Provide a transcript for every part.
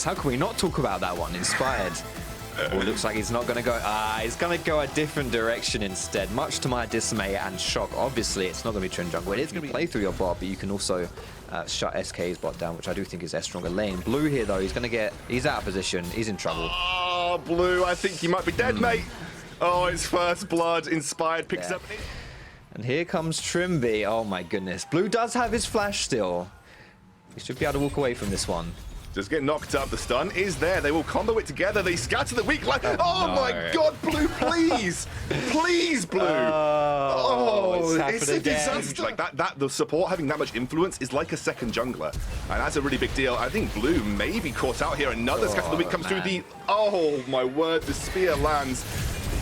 How can we not talk about that one? Inspired. Oh, looks like he's not going to go. He's going to go a different direction instead, much to my dismay and shock. Obviously, it's not going to be Trend Jungle. It is going to play through your bot, but you can also shut SK's bot down, which I do think is their stronger lane. Blue here, though, he's out of position. He's in trouble. Oh, Blue, I think he might be dead, mate. Oh, it's first blood. Inspired picks up. And here comes Trimby. Oh, my goodness. Blue does have his flash still. He should be able to walk away from this one. Just get knocked up. The stun is there. They will combo it together. They scatter the weak line. Oh no. My God, Blue, please. Please, Blue. It's a disaster. Like that, the support having that much influence is like a second jungler. And that's a really big deal. I think Blue may be caught out here. Another scatter the weak comes through the... Oh, my word. The spear lands.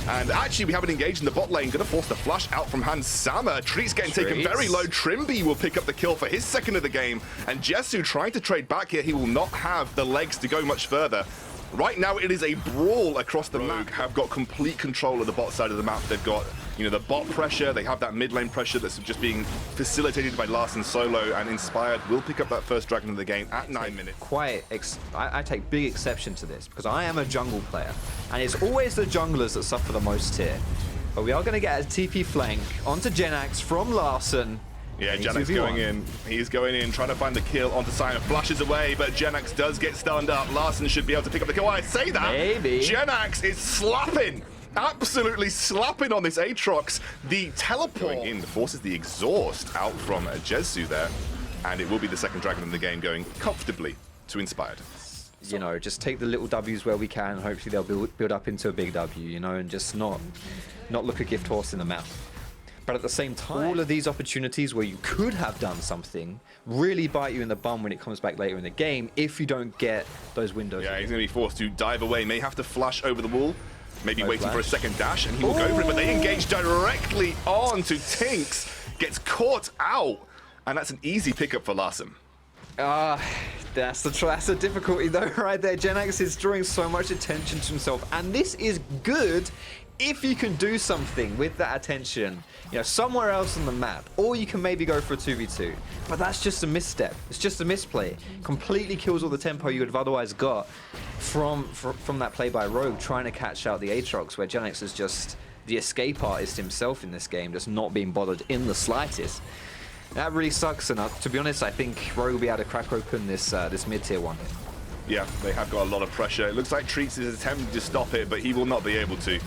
And actually, we haven't engaged in the bot lane. Gonna force the flash out from Hans Sama. Treat's getting taken very low. Trimby will pick up the kill for his second of the game. And Jesu trying to trade back here. He will not have the legs to go much further. Right now, it is a brawl across the map. Have got complete control of the bot side of the map. They've got, you know, the bot pressure. They have that mid lane pressure that's just being facilitated by Larssen solo. And Inspired will pick up that first dragon of the game at 9 minutes. I take big exception to this because I am a jungle player. And it's always the junglers that suffer the most here. But we are going to get a TP flank onto Jenax from Larssen. Yeah, Jenax going in. He's going in, trying to find the kill onto Simon. Flashes away, but Jenax does get stunned up. Larssen should be able to pick up the kill. I say that. Maybe. Jenax is slapping. Absolutely slapping on this Aatrox. The teleport in forces the exhaust out from Jesu there. And it will be the second dragon in the game going comfortably to Inspired. You know, just take the little W's where we can. Hopefully they'll build up into a big W, you know, and just not look a gift horse in the mouth. But at the same time, all of these opportunities where you could have done something really bite you in the bum when it comes back later in the game if you don't get those windows. Yeah, he's going to be forced to dive away. May have to flash over the wall. Maybe waiting for a second dash, and he will go for it. But they engage directly onto Tinks. Gets caught out. And that's an easy pickup for Larssen. That's the difficulty though right there. Jenax is drawing so much attention to himself. And this is good if you can do something with that attention, you know, somewhere else on the map, or you can maybe go for a 2v2. But that's just a misstep. It's just a misplay. Completely kills all the tempo you would have otherwise got from that play by Rogue, trying to catch out the Aatrox, where Jenax is just the escape artist himself in this game, just not being bothered in the slightest. That really sucks, and to be honest, I think Rogue will be able to crack open this mid-tier one. Yeah, they have got a lot of pressure. It looks like Treats is attempting to stop it, but he will not be able to.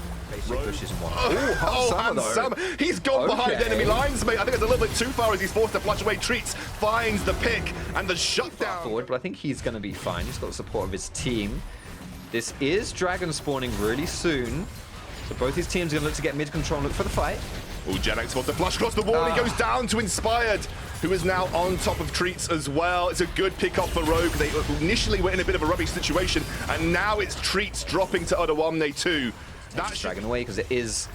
Pushes one. Hans Sama. He's gone behind enemy lines, mate. I think it's a little bit too far as he's forced to flash away. Treats finds the pick and the shutdown. Forward, but I think he's going to be fine. He's got the support of his team. This is dragon spawning really soon. So both his teams are going to look to get mid-control and look for the fight. Oh, Jenax wants to flash across the wall. He goes down to Inspired, who is now on top of Treats as well. It's a good pick-up for Rogue. They initially were in a bit of a rubbish situation, and now it's Treats dropping to Odawamne too. That's dragging away because it is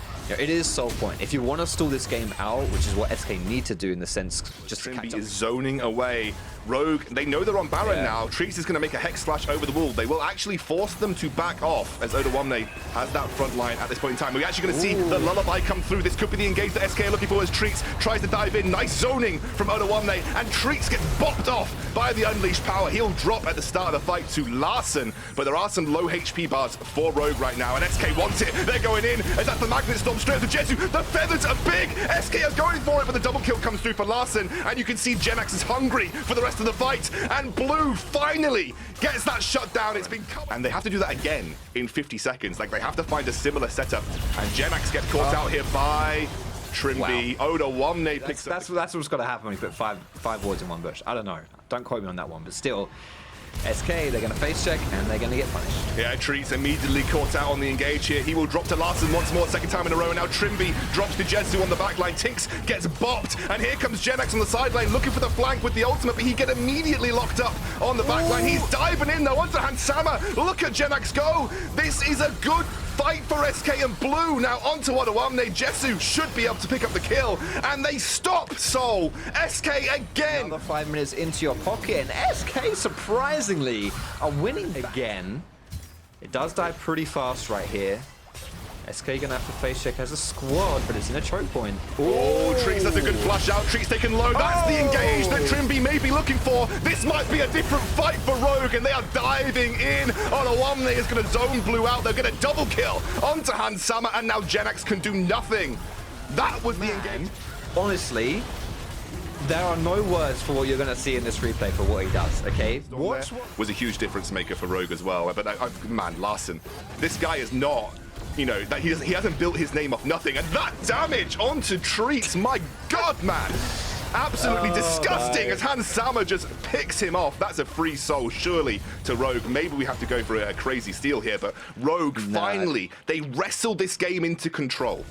soul point. If you want to stall this game out, which is what SK need to do in the sense, just to catch up. Is zoning away. Rogue, they know they're on Baron now. Treats is going to make a Hex Slash over the wall. They will actually force them to back off as Odawamne has that front line at this point in time. We're actually going to see the Lullaby come through. This could be the engage that SK are looking for as Treats tries to dive in. Nice zoning from Odawamne, and Treats gets bopped off by the Unleashed Power. He'll drop at the start of the fight to Larssen, but there are some low HP bars for Rogue right now, and SK wants it. They're going in as that's the Magnet Storm straight to Jesu. The feathers are big. SK are going for it, but the double kill comes through for Larssen, and you can see Jenax is hungry for the rest of the fight, and Blue finally gets that shut down. It's been and they have to do that again in 50 seconds. Like, they have to find a similar setup, and Jenax gets caught out here by Trimby. Odawamne picks up. That's what's got to happen when you put five wards in one bush. I don't know. Don't quote me on that one, but still. SK, they're going to face check, and they're going to get punished. Yeah, Treats immediately caught out on the engage here. He will drop to Larssen once more, second time in a row. And now Trimby drops to Jesu on the backline. Tinks gets bopped, and here comes Jenax on the sideline looking for the flank with the ultimate, but he gets immediately locked up on the backline. He's diving in though onto Hans Sama. Look at Jenax go. This is a good fight for SK, and Blue now onto Odawamne. Jesu should be able to pick up the kill, and they stop Soul. SK again. Another 5 minutes into your pocket, and SK surprisingly are winning again. It does die pretty fast right here. SK gonna have to face check as a squad, but it's in a choke point. Oh, Trees does a good flush out. Trees taken low. That's the engage that Trimby may be looking for. This might be a different fight for Rogue, and they are diving in. Olawamne is going to zone Blue out. They're going to double kill onto Hansama, and now Genax can do nothing. That was the engage. Honestly, there are no words for what you're going to see in this replay for what he does, okay? What was a huge difference maker for Rogue as well. But man, Larson, this guy is not, you know, that he hasn't built his name off nothing. And that damage onto Treats, my God, man. Absolutely disgusting as Hansama just picks him off. That's a free soul, surely, to Rogue. Maybe we have to go for a crazy steal here, but Rogue, finally, they wrestled this game into control.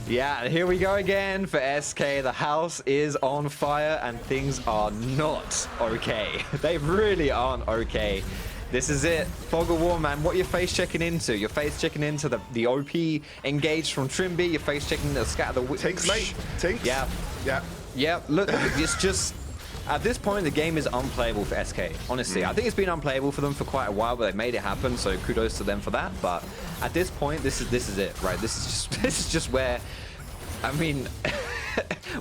Yeah, here we go again for SK. The house is on fire and things are not okay. They really aren't okay. This is it. Fog of War, man. What you're face checking into? You're face checking into the OP engage from Trimby. You're face checking the scatter the Tinks, mate. Tinks. Yeah. Yeah. Yeah. Look, it's just at this point the game is unplayable for SK. Honestly, I think it's been unplayable for them for quite a while, but they made it happen. So kudos to them for that. But at this point, this is it, right? This is just where. I mean,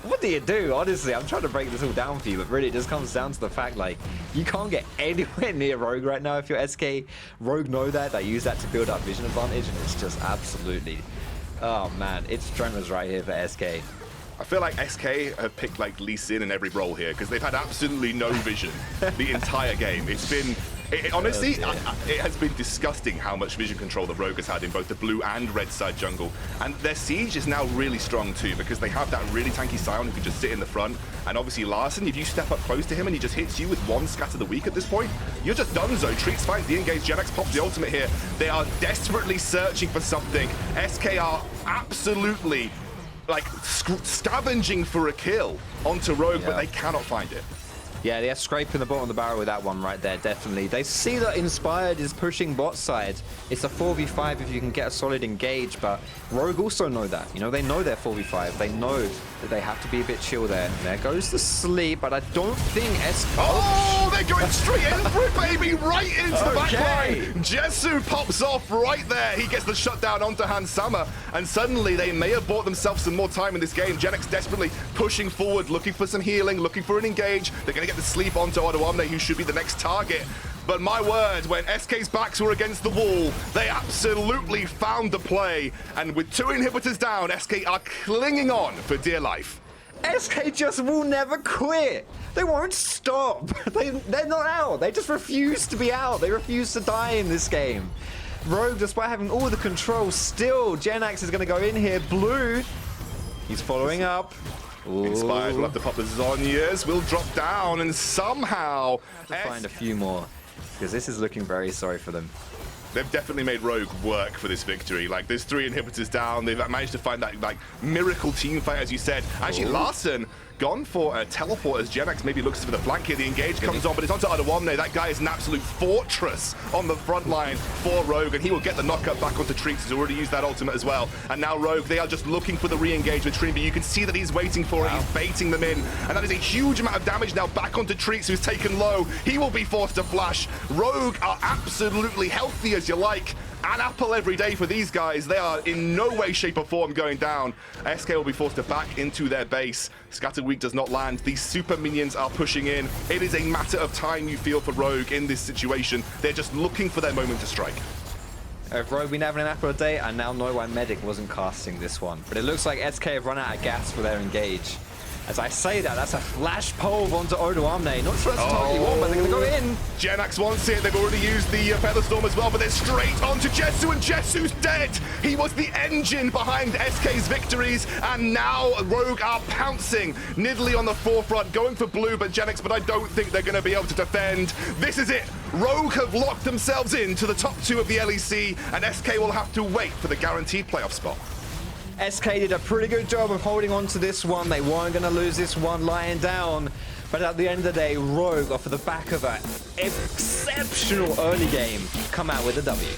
what do you do? Honestly, I'm trying to break this all down for you, but really it just comes down to the fact, like, you can't get anywhere near Rogue right now if you're SK. Rogue know that. They use that to build up vision advantage, and it's just absolutely... Oh, man. It's tremors right here for SK. I feel like SK have picked like Lee Sin in every role here because they've had absolutely no vision the entire game. It's been, honestly, it has been disgusting how much vision control that Rogue has had in both the blue and red side jungle. And their siege is now really strong too because they have that really tanky Sion who can just sit in the front. And obviously Larson, if you step up close to him and he just hits you with one scatter the weak at this point, you're just donezo. Treats finds the engage, Genax pops the ultimate here. They are desperately searching for something. SK are absolutely like scavenging for a kill onto Rogue, but they cannot find it. Yeah, they're scraping the bottom of the barrel with that one right there, definitely. They see that Inspired is pushing bot side. It's a 4v5 if you can get a solid engage, but Rogue also know that. You know, they know they're 4v5. They know that they have to be a bit chill there. There goes the sleep, but I don't think Oh, they're going straight in for it, baby! Right into the back line! Jesu pops off right there. He gets the shutdown onto Hansama, and suddenly they may have bought themselves some more time in this game. Genax desperately pushing forward, looking for some healing, looking for an engage. They're going to get the sleep onto Olawamne, who should be the next target. But my word, when SK's backs were against the wall, they absolutely found the play. And with 2 inhibitors down, SK are clinging on for dear life. SK just will never quit. They won't stop. They're not out. They just refuse to be out. They refuse to die in this game. Rogue, despite having all the control, still, Genax is going to go in here. Blue, he's following up. Ooh. Inspired will have to pop the Zhonya's, will drop down, and somehow... to find a few more, because this is looking very sorry for them. They've definitely made Rogue work for this victory. Like, there's 3 inhibitors down. They've managed to find that, like, miracle team fight, as you said. Actually, Larson gone for a teleport as Genax maybe looks for the flank here. The engage comes on, but it's onto Olawamne. That guy is an absolute fortress on the front line for Rogue, and he will get the knockup back onto Treats, who's already used that ultimate as well. And now Rogue, they are just looking for the re-engage with Trimby. You can see that he's waiting for it. He's baiting them in, and that is a huge amount of damage now back onto Treats, who's taken low. He will be forced to flash. Rogue are absolutely healthy as you like. An apple every day for these guys. They are in no way, shape or form going down. SK will be forced to back into their base. Scattered Weak does not land. These super minions are pushing in. It is a matter of time, you feel, for Rogue in this situation. They're just looking for their moment to strike. If Rogue been having an apple a day, I now know why Medic wasn't casting this one. But it looks like SK have run out of gas for their engage. As I say that, that's a flash pole onto Olawamne. Not sure that's totally one, but they're going to go in. Genax wants it. They've already used the Featherstorm as well, but they're straight onto Jesu, and Jesu's dead. He was the engine behind SK's victories, and now Rogue are pouncing. Nidalee on the forefront, going for blue, but Genax, but I don't think they're going to be able to defend. This is it. Rogue have locked themselves into the top 2 of the LEC, and SK will have to wait for the guaranteed playoff spot. SK did a pretty good job of holding on to this one. They weren't going to lose this one lying down. But at the end of the day, Rogue, off of the back of an exceptional early game, come out with a W.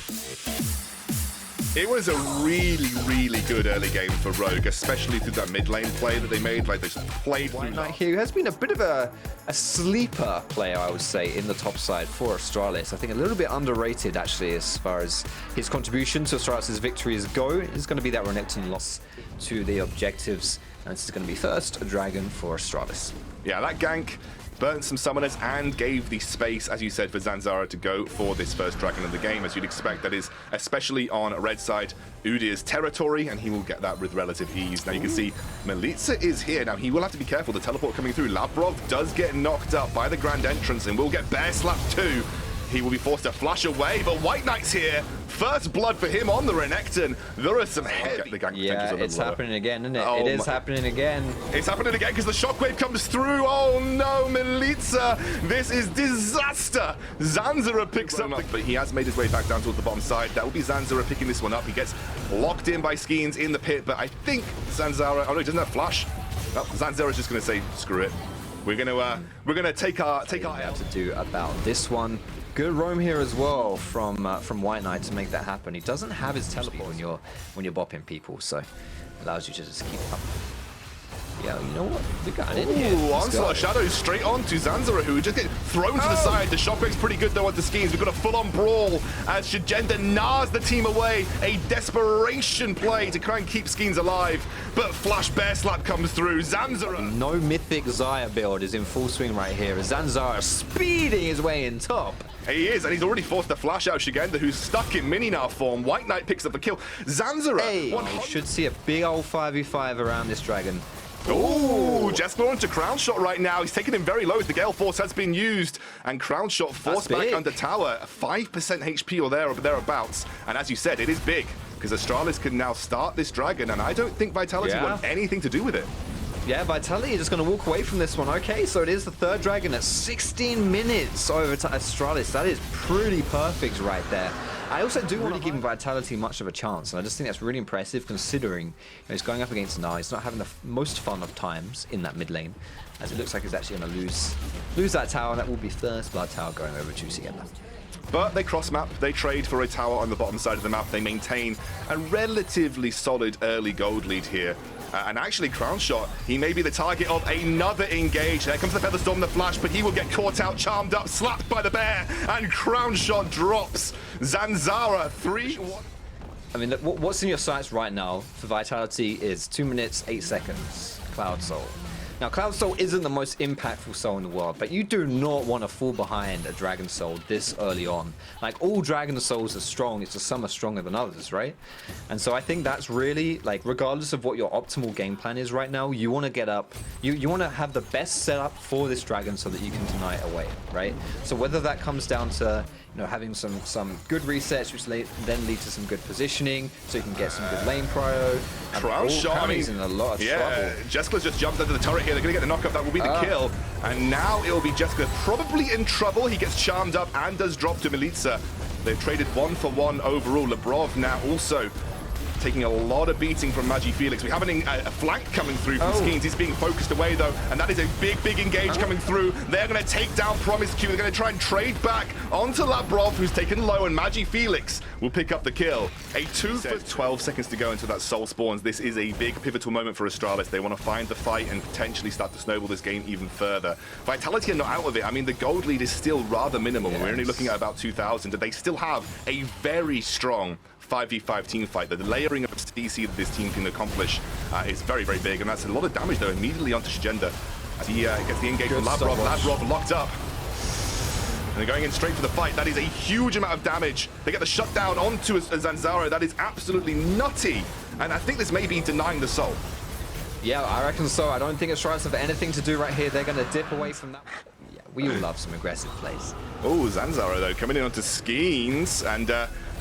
It was a really, really good early game for Rogue, especially through that mid lane play that they made. Like, they played through White here has been a bit of a sleeper player, I would say, in the top side for Astralis. I think a little bit underrated, actually, as far as his contribution to Astralis' victories go. It's going to be that Renekton loss to the objectives. And this is going to be first a dragon for Astralis. Yeah, that gank burnt some summoners and gave the space, as you said, for Zanzara to go for this first dragon of the game, as you'd expect. That is especially on red side Udyr's territory, and he will get that with relative ease. Now you can see Melitza is here. Now he will have to be careful. The teleport coming through. Labrov does get knocked up by the grand entrance and will get bear slapped too. He will be forced to flash away, but White Knight's here. First blood for him on the Renekton. There are some heavy gank Yeah, it's happening again, isn't it? Oh, it is happening again. It's happening again because the shockwave comes through. Oh no, Melitza. This is disaster. Zanzara picks up, but he has made his way back down towards the bottom side. That will be Zanzara picking this one up. He gets locked in by Skeens in the pit, but I think Zanzara, oh no, he doesn't have flash. Oh, Zanzara's just gonna say, screw it. We're gonna take our out to do about this one. Good roam here as well from White Knight to make that happen. He doesn't have his teleport when you're bopping people, so it allows you to just keep up. Yeah, you know what? We got it in here. Onslaught Shadows straight on to Zanzara, who just get thrown to the side. The shockwave's pretty good though onto Skeens. We've got a full-on brawl as Shigenda gnaws the team away. A desperation play to try and keep Skeens alive, but Flash Bear Slap comes through. Zanzara. No Mythic Xayah build is in full swing right here. Zanzara speeding his way in top. He is, and he's already forced to flash out Shigenda, who's stuck in mini-now form. White Knight picks up the kill. Zanzara. Hey, we should see a big old 5v5 around this dragon. Ooh, Jeskler onto Crown Shot right now. He's taken him very low as the Gale Force has been used. And Crown Shot forced back under tower. 5% HP or thereabouts. And as you said, it is big, because Astralis can now start this dragon, and I don't think Vitality want anything to do with it. Yeah, Vitality is just going to walk away from this one. Okay, so it is the third dragon at 16 minutes over to Astralis. That is pretty perfect right there. I also do want to give Vitality much of a chance, and I just think that's really impressive considering he's going up against Nah. He's not having the most fun of times in that mid lane, as it looks like he's actually going to lose that tower. That will be first blood tower going over to Sienna. But they cross-map, they trade for a tower on the bottom side of the map. They maintain a relatively solid early gold lead here. And actually, Crown Shot, he may be the target of another engage. There comes the Featherstorm, the flash, but he will get caught out, charmed up, slapped by the bear, and Crown Shot drops. Zanzara, 3-1. I mean, what's in your sights right now for Vitality is 2 minutes, 8 seconds, Cloud Soul. Now, Cloud Soul isn't the most impactful soul in the world, but you do not want to fall behind a Dragon Soul this early on. Like, all Dragon Souls are strong, it's just some are stronger than others, right? And so I think that's really, like, regardless of what your optimal game plan is right now, you want to get up, you want to have the best setup for this Dragon so that you can deny it away, right? So whether that comes down to, you know, having some good resets, which then lead to some good positioning, so you can get some good lane prio. Crown Shot, in a lot of trouble. Jeskler's just jumped under the turret here. They're going to get the knockup. That will be the kill. And now it will be Jeskler probably in trouble. He gets charmed up and does drop to Melitza. They've traded 1-for-1 overall. Labrov now also taking a lot of beating from Magi Felix. We're having a flank coming through from Skeens. He's being focused away though, and that is a big engage coming through. They're going to take down Promise Q. They're going to try and trade back onto Labrov, who's taken low, and Magi Felix will pick up the kill. A 12 seconds to go until that soul spawns. This is a big pivotal moment for Astralis. They want to find the fight and potentially start to snowball this game even further. Vitality are not out of it. I mean, the gold lead is still rather minimal. We're only looking at about 2,000. They still have a very strong 5v5 team fight. The layering of CC that this team can accomplish is very big, and that's a lot of damage though immediately onto Shigenda as he gets the engage from Labrov. Labrov locked up, and they're going in straight for the fight. That is a huge amount of damage. They get the shutdown onto Zanzara. That is absolutely nutty, and I think this may be denying the soul. Yeah, I reckon so. I don't think Astralis have anything to do right here. They're going to dip away from that. Yeah, we all love some aggressive plays. Oh, Zanzara though coming in onto Skeens, and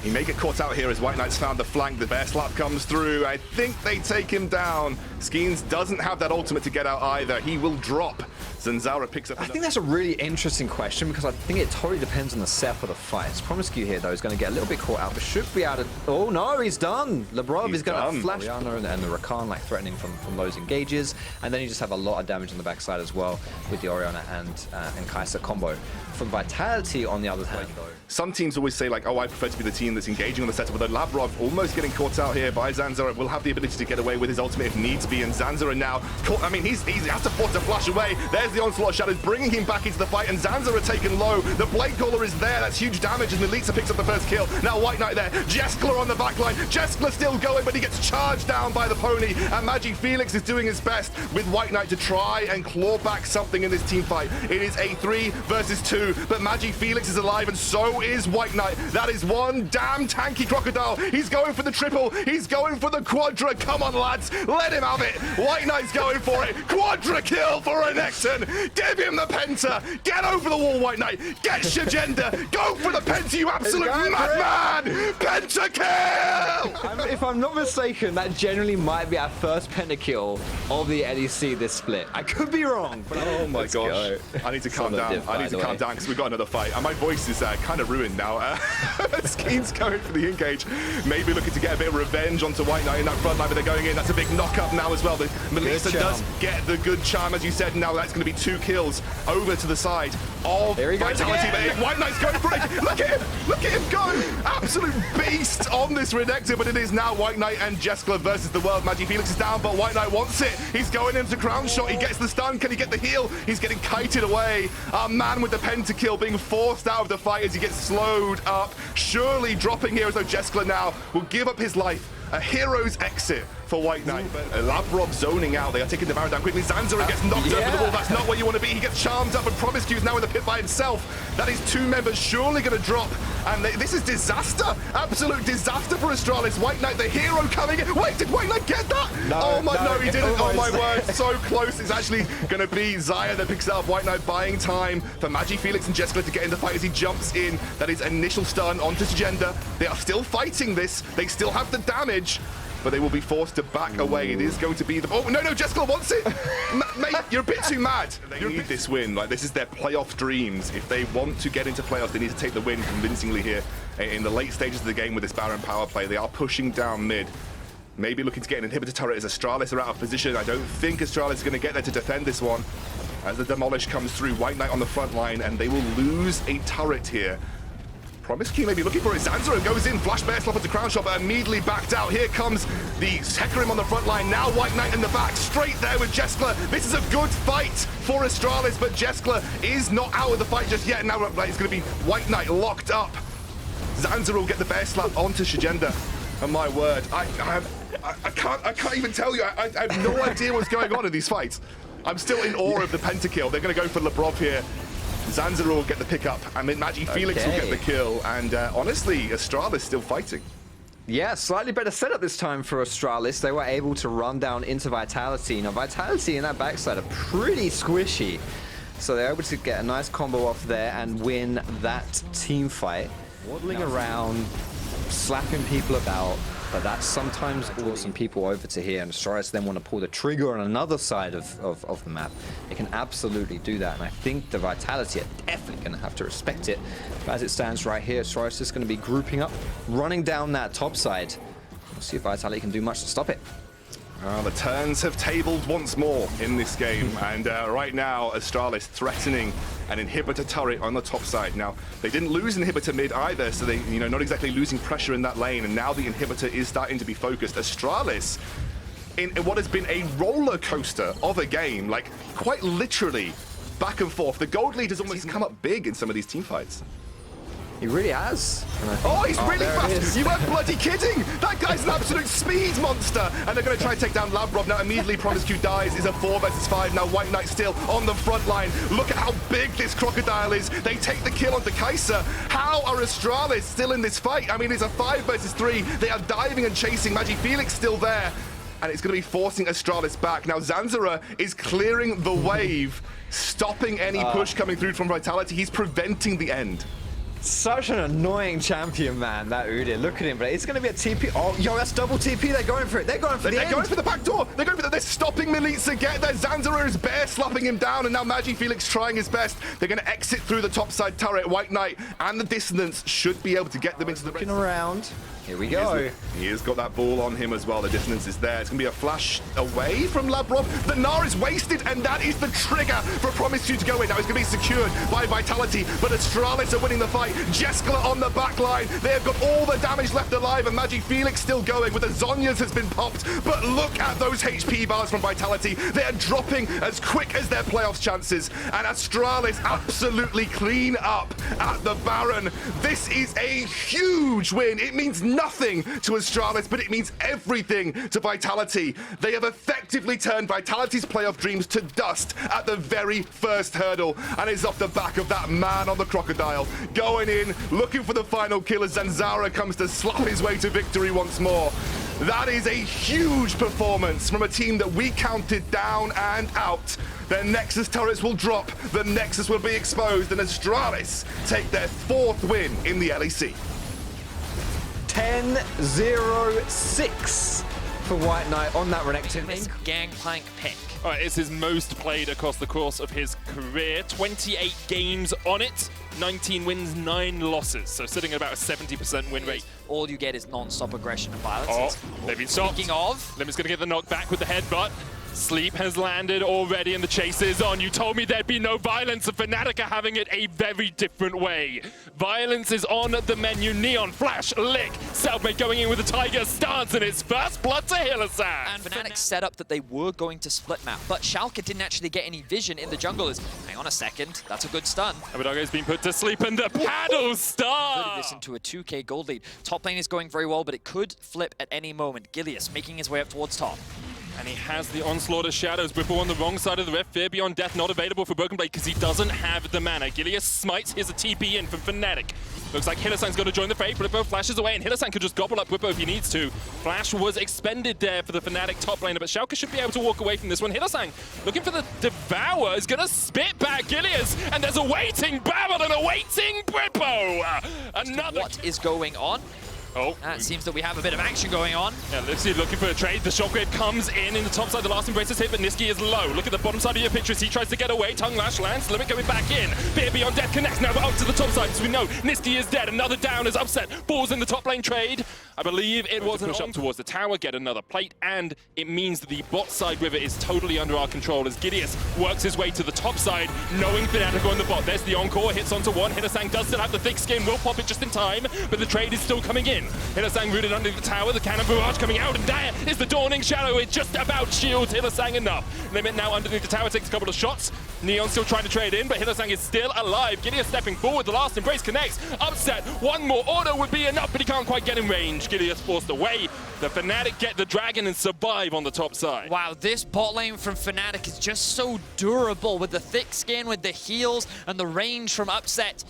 he may get caught out here as White Knight's found the flank. The bear slap comes through. I think they take him down. Skeens doesn't have that ultimate to get out either. He will drop Zanzara picks up. I think that's a really interesting question because I think it totally depends on the setup of the fight. Promiscu here, though, is going to get a little bit caught out, but should be able to... Oh, no, he's done. Lebrov is going to flash Orianna and the Rakan, like, threatening from those engages. And then you just have a lot of damage on the backside as well with the Orianna and Kai'Sa combo. From Vitality, on the other hand, though... Some teams always say, like, oh, I prefer to be the team that's engaging on the setup, although Labrov almost getting caught out here by Zanzara will have the ability to get away with his ultimate if needs be, and Zanzara now, I mean, he has to force a flash away. There's the Onslaught of Shadows bringing him back into the fight, and Zanzara taken low. The Blade Caller is there, that's huge damage, and Elitza picks up the first kill. Now White Knight there, Jeskler on the backline. Jeskler still going, but he gets charged down by the pony, and Magi Felix is doing his best with White Knight to try and claw back something in this team fight. It is a 3 versus 2, but Magi Felix is alive, and so is White Knight. That is one damn tanky crocodile. He's going for the triple. He's going for the quadra. Come on, lads. Let him have it. White Knight's going for it. Quadra kill for Renekton. Give him the penta. Get over the wall, White Knight. Get Shagenda. Go for the penta, you absolute madman. Penta kill. If I'm not mistaken, that generally might be our first pentakill of the LEC this split. I could be wrong, but oh my gosh. I need to calm down. I need to calm down because we've got another fight. And my voice is kind of ruined now. Skeen's going for the engage. Maybe looking to get a bit of revenge onto White Knight in that front line, but they're going in. That's a big knock-up now as well. Melissa does get the good charm, as you said. Now that's going to be 2 kills over to the side of Vitality. White Knight's going for it. Look at him. Look at him go. Absolute beast on this Renekton, but it is now White Knight and Jeskler versus the world. Magi Felix is down, but White Knight wants it. He's going into crown shot. He gets the stun. Can he get the heal? He's getting kited away. Our man with the pentakill being forced out of the fight as he gets slowed up. Surely dropping here as though Jeskler now will give up his life. A hero's exit for White Knight. But Labrov zoning out. They are taking the Baron down quickly. Zanzara gets knocked over the wall. That's not where you want to be. He gets charmed up, and Promiscu is now in the pit by himself. That is 2 members surely going to drop. And this is disaster. Absolute disaster for Astralis. White Knight, the hero, coming in. Wait, did White Knight get that? No, he didn't. Oh my word, so close. It's actually going to be Zaya that picks it up. White Knight buying time for Magi Felix and Jeskler to get in the fight as he jumps in. That is initial stun onto Sagenda. They are still fighting this. They still have the damage, but they will be forced to back away. It is going to be the... Oh, no, Jeskler wants it! Mate, you're a bit too mad. They need this win. Like, this is their playoff dreams. If they want to get into playoffs, they need to take the win convincingly here. In the late stages of the game with this Baron power play, they are pushing down mid. Maybe looking to get an inhibitor turret as Astralis are out of position. I don't think Astralis is going to get there to defend this one. As the Demolish comes through, White Knight on the front line, and they will lose a turret here. Promiscu may be looking for it. Zanzara goes in, flash bear slap into crown shot, but immediately backed out. Here comes the Hecarim on the front line. Now White Knight in the back, straight there with Jeskler. This is a good fight for Astralis, but Jeskler is not out of the fight just yet. Now it's going to be White Knight locked up. Zanzara will get the bear slap onto Shagenda. And my word, I can't even tell you. I have no idea what's going on in these fights. I'm still in awe of the pentakill. They're going to go for Labrov here. Zanzara will get the pickup, and then Magi Felix will get the kill. And honestly, Astralis still fighting. Yeah, slightly better setup this time for Astralis. They were able to run down into Vitality. Now, Vitality in that backside are pretty squishy. So they're able to get a nice combo off there and win that team fight. Waddling around, slapping people about. But that sometimes draws some people over to here, and Astralis then want to pull the trigger on another side of the map. They can absolutely do that, and I think the Vitality are definitely going to have to respect it. But as it stands right here, Astralis is going to be grouping up, running down that top side. We'll see if Vitality can do much to stop it. The turns have tabled once more in this game, and right now Astralis threatening an inhibitor turret on the top side. Now, they didn't lose inhibitor mid either, so they, not exactly losing pressure in that lane, and now the inhibitor is starting to be focused. Astralis, in what has been a roller coaster of a game, like quite literally back and forth. The gold lead has almost come up big in some of these team fights. He really has. Oh, he's really fast. You weren't bloody kidding. That guy's an absolute speed monster. And they're going to try and take down Labrov. Now, immediately, Promiscu dies. It's a 4 versus 5. Now, White Knight still on the front line. Look at how big this crocodile is. They take the kill onto Kai'Sa. How are Astralis still in this fight? I mean, it's a 5 versus 3. They are diving and chasing. Magi Felix still there. And it's going to be forcing Astralis back. Now, Zanzara is clearing the wave, stopping any push coming through from Vitality. He's preventing the end. Such an annoying champion, man, that Udyr. Look at him, but it's going to be a TP. Oh, yo, that's double TP. They're going for it. They're going for They're going for the back door. They're going for the... They're stopping Milica get there. Zanzara is bare slapping him down, and now MagiFelix trying his best. They're going to exit through the top side turret. White Knight and the Dissonance should be able to get them into the... Looking around. Here we go. He has got that ball on him as well. The Dissonance is there. It's going to be a flash away from Labrov. The Gnar is wasted, and that is the trigger for Promise 2 to go in. Now it's going to be secured by Vitality, but Astralis are winning the fight. Jeskla on the back line. They have got all the damage left alive, and MagiFelix still going with the Zhonya's has been popped. But look at those HP bars from Vitality. They are dropping as quick as their playoffs chances, and Astralis absolutely clean up at the Baron. This is a huge win. It means nothing to Astralis, but it means everything to Vitality. They have effectively turned Vitality's playoff dreams to dust at the very first hurdle, and it's off the back of that man on the crocodile going in, looking for the final kill as Zanzara comes to slap his way to victory once more. That is a huge performance from a team that we counted down and out. Their Nexus turrets will drop, the Nexus will be exposed, and Astralis take their 4th win in the LEC. 10-0-6 for White Knight on that Renekton. Gangplank pick. All right, it's his most played across the course of his career. 28 games on it, 19 wins, 9 losses. So sitting at about a 70% win rate. All you get is non-stop aggression and violence. Oh, they've been stopped. Speaking of... Limit's going to get the knockback with the headbutt. Sleep has landed already and the chase is on. You told me there'd be no violence, and Fnatic are having it a very different way. Violence is on the menu. Neon, Flash, Lick, Selfmade going in with a Tiger stance, and it's first blood to Hylissang. And Fnatic set up that they were going to split map, but Schalke didn't actually get any vision in the jungle. Hang on a second, that's a good stun. Abidago's been put to sleep and the paddle star! Put this into a 2k gold lead. Top lane is going very well, but it could flip at any moment. Gilius making his way up towards top. And he has the Onslaught of Shadows. Whippo on the wrong side of the ref. Fear Beyond Death not available for Broken Blade because he doesn't have the mana. Gilius smites. Here's a TP in from Fnatic. Looks like Hylissang's going to join the fray. Whippo flashes away, and Hylissang could just gobble up Whippo if he needs to. Flash was expended there for the Fnatic top laner, but Schalke should be able to walk away from this one. Hylissang looking for the Devour, is going to spit back Gilius, and there's a waiting Babel and a waiting Whippo. Another... What is going on? Oh. It seems that we have a bit of action going on. Yeah, LEC looking for a trade. The Shockwave comes in the top side. The last embrace is hit, but Niski is low. Look at the bottom side of your picture as he tries to get away. Tongue Lash lands. Limit coming back in. Fear Beyond Death connects now, but up to the top side. As we know, Niski is dead. Another down is upset. Balls in the top lane trade. I believe it was push up towards the tower, get another plate, and it means that the bot side river is totally under our control as Gideus works his way to the top side, knowing Fnatic on the bot. There's the encore, hits onto one. Hylissang does still have the thick skin, will pop it just in time, but the trade is still coming in. Hylissang rooted under the tower, the cannon barrage coming out, and there is the Dawning Shadow. It just about shields Hylissang enough. Limit now underneath the tower, takes a couple of shots. Neon still trying to trade in, but Hylissang is still alive. Gideus stepping forward, the last embrace connects. Upset, one more auto would be enough, but he can't quite get in range. Gideus forced away. The Fnatic get the dragon and survive on the top side. Wow, this bot lane from Fnatic is just so durable with the thick skin, with the heals, and the range from Upset.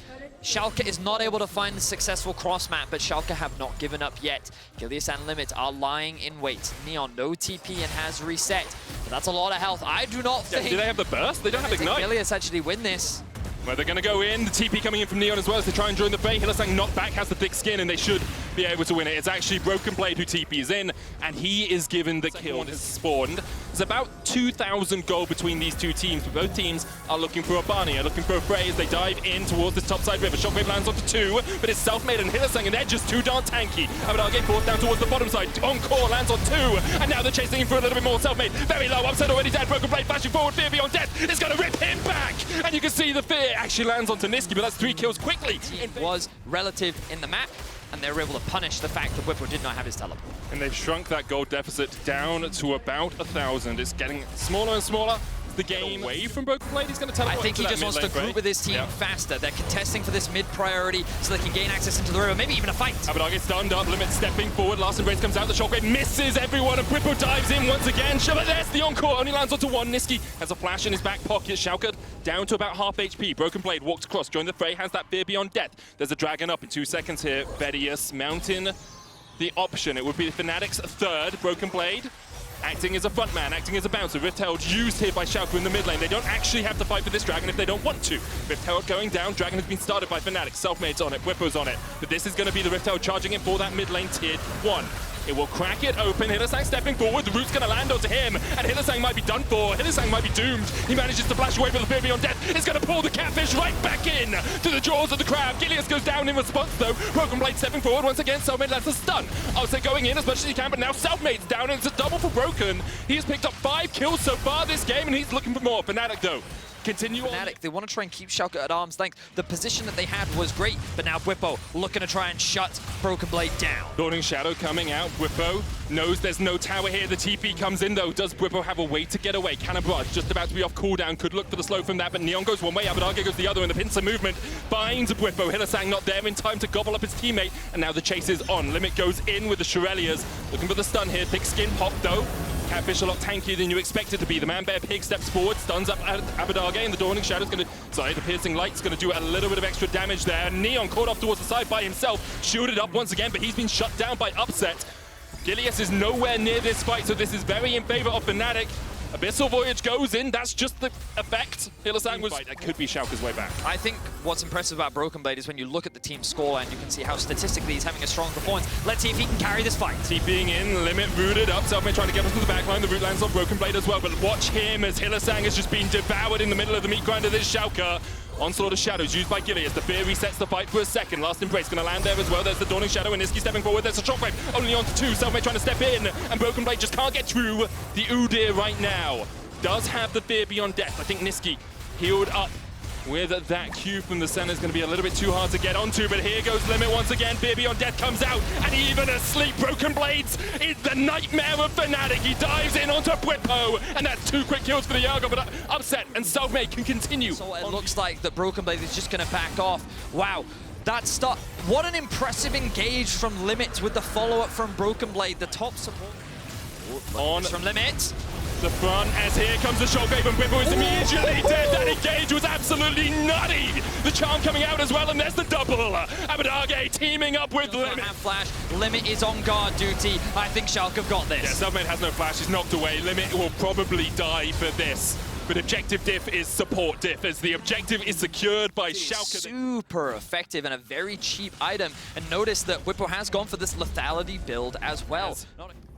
Schalke is not able to find the successful cross map, but Schalke have not given up yet. Gilius and Limit are lying in wait. Neon, no TP and has reset. But that's a lot of health. I do not think... Do they have the burst? They don't have Ignite. Gilius actually win this. Well, they're going to go in. The TP coming in from Neon as well as they try and join the fray. Hylissang knocked back, has the thick skin, and they should be able to win it. It's actually Broken Blade who TPs in, and he is given the kill. Has spawned. There's about 2,000 gold between these two teams, but both teams are looking for a Barney, are looking for a fray as they dive in towards this topside river. Shockwave lands onto two, but it's Selfmade and Hylissang, and they're just too darn tanky. Abadage forced down towards the bottom side. Encore lands on two, and now they're chasing him for a little bit more. Selfmade very low, Upset already dead. Broken Blade flashing forward. Fear Beyond Death is going to rip him back, and you can see the fear actually lands onto Niski, but that's 3 kills quickly. It was relative in the map, and they were able to punish the fact that Whippo did not have his teleport. And they've shrunk that gold deficit down to about 1,000. It's getting smaller and smaller. The game away from Broken Blade, he's going to teleport. I think he just wants to group with his team faster. They're contesting for this mid priority so they can gain access into the river, maybe even a fight. Abadage gets stunned up, Limit stepping forward, last embrace comes out, the Shockwave misses everyone, and Whippo dives in once again. There's the encore, only lands onto one. Niski has a flash in his back pocket. Schalke down to about half HP. Broken Blade walks across, joined the fray, has that Fear Beyond Death. There's a dragon up in 2 seconds here. Vedius mounting the option. It would be Fnatic's third Broken Blade. acting as a front man, acting as a bouncer. Rift Herald used here by Schalke in the mid lane. They don't actually have to fight for this Dragon if they don't want to. Rift Herald going down. Dragon has been started by Fnatic. Selfmade's on it. Whippo's on it. But this is going to be the Rift Herald charging in for that mid lane tier 1. It will crack it open. Hylissang stepping forward. The root's going to land onto him. And Hylissang might be done for. Hylissang might be doomed. He manages to flash away, but the fear beyond death is going to pull the catfish right back in to the jaws of the crab. Gilius goes down in response, though. Broken Blade stepping forward once again. Selfmade lands a stun. I would say going in as much as he can, but now Selfmade's down, and it's a double for Broken. He has picked up 5 kills so far this game, and he's looking for more. Fnatic, though, continue Fnatic, they want to try and keep Schalke at arm's length. The position that they had was great, but now Whippo looking to try and shut Broken Blade down. Dawning Shadow coming out. Whippo knows there's no tower here. The TP comes in, though. Does Whippo have a way to get away? Cannonbarrage just about to be off cooldown. Could look for the slow from that, but Neon goes one way, Abadage goes the other, and the pincer movement finds Whippo. Hylissang not there in time to gobble up his teammate, and now the chase is on. Limit goes in with the Shurelias. Looking for the stun here. Thick skin pop, though. Catfish a lot tankier than you expect it to be. The Man Bear Pig steps forward, stuns up Abadage, and the Dawning Shadow's going to... Sorry, the Piercing Light's going to do a little bit of extra damage there. Neon caught off towards the side by himself, shielded up once again, but he's been shut down by Upset. Gilius is nowhere near this fight, so this is very in favor of Fnatic. Abyssal Voyage goes in, that's just the effect. Hylissang was... That could be Schalke's way back. I think what's impressive about Broken Blade is when you look at the team scoreline, you can see how statistically he's having a strong performance. Let's see if he can carry this fight. TPing in, Limit rooted up, Selfmade trying to get us to the backline. The root lands on Broken Blade as well, but watch him as Hylissang has just been devoured in the middle of the meat grind of this Schalke. Onslaught of Shadows used by Gilius. The fear resets the fight for a second. Last Embrace going to land there as well. There's the Dawning Shadow and Niski stepping forward. There's a Shockwave only onto 2. Selfmade trying to step in, and Broken Blade just can't get through the Udyr right now. Does have the fear beyond death. I think Niski healed up with that Q from the center is going to be a little bit too hard to get onto, but here goes Limit once again. Fear beyond death comes out, and even asleep, Broken Blades is the nightmare of Fnatic. He dives in onto Whippo, and that's 2 quick kills for the Yargo, but Upset and Selfmade can continue. So it looks like that Broken Blade is just going to back off. Wow. That start, what an impressive engage from Limit with the follow-up from Broken Blade, the top support. On from Limit. The front, as here comes the Shockwave, and Whippo is immediately dead. That engage was absolutely nutty. The charm coming out as well, and there's the double. Abadage teaming up with Limit. Have flash. Limit is on guard duty. I think Schalke have got this. Yeah, Selfmade has no flash. He's knocked away. Limit will probably die for this. But objective diff is support diff, as the objective is secured by Schalke. Super effective and a very cheap item. And notice that Whippo has gone for this lethality build as well.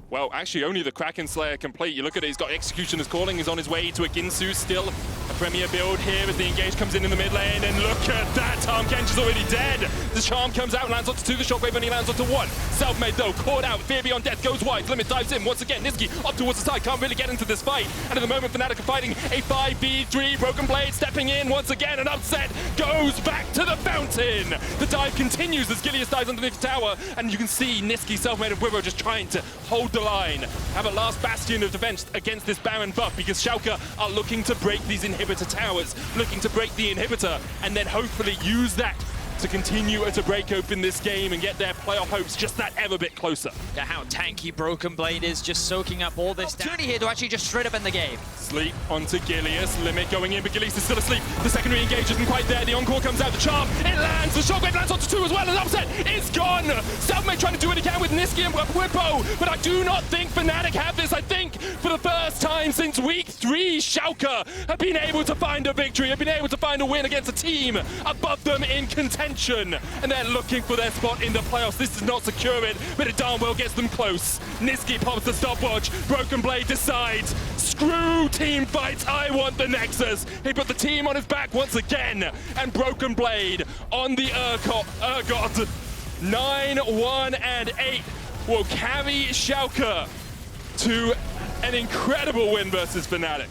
Well, actually, only the Kraken Slayer complete. You look at it, he's got Executioner's Calling, he's on his way to a Ginsu still. A premier build here as the engage comes in the mid lane, and look at that, Tahm Kench is already dead. The charm comes out, lands onto 2, the Shockwave only lands onto 1. Selfmade though, caught out, fear beyond death goes wide, Limit dives in once again, Niski up towards the side, can't really get into this fight. And at the moment, Fnatic are fighting a 5v3, Broken Blade stepping in once again, and Upset goes back to the fountain. The dive continues as Gilius dives underneath the tower, and you can see Niski, Selfmade, and Whippo just trying to hold the line, have a last bastion of defense against this Baron buff, because Schalke are looking to break these inhibitor towers, looking to break the inhibitor, and then hopefully use that to continue to break open this game and get their playoff hopes just that ever bit closer. Yeah, how tanky Broken Blade is, just soaking up all this opportunity here to actually just straight up end the game. Sleep onto Gilius, Limit going in, but Gilius is still asleep. The secondary engage isn't quite there, the encore comes out, the charm, it lands, the Shockwave lands onto 2 as well, and Upset is gone! Selfmade trying to do it again with Niski and Whippo, but I do not think Fnatic have this. I think for the first time since week 3, Schalke have been able to find a victory, have been able to find a win against a team above them in contention. And they're looking for their spot in the playoffs. This does not secure it, but it darn well gets them close. Niski pops the stopwatch. Broken Blade decides, screw team fights, I want the Nexus. He put the team on his back once again, and Broken Blade on the Urgot 9-1 and 8 will carry Schalke to an incredible win versus Fnatic.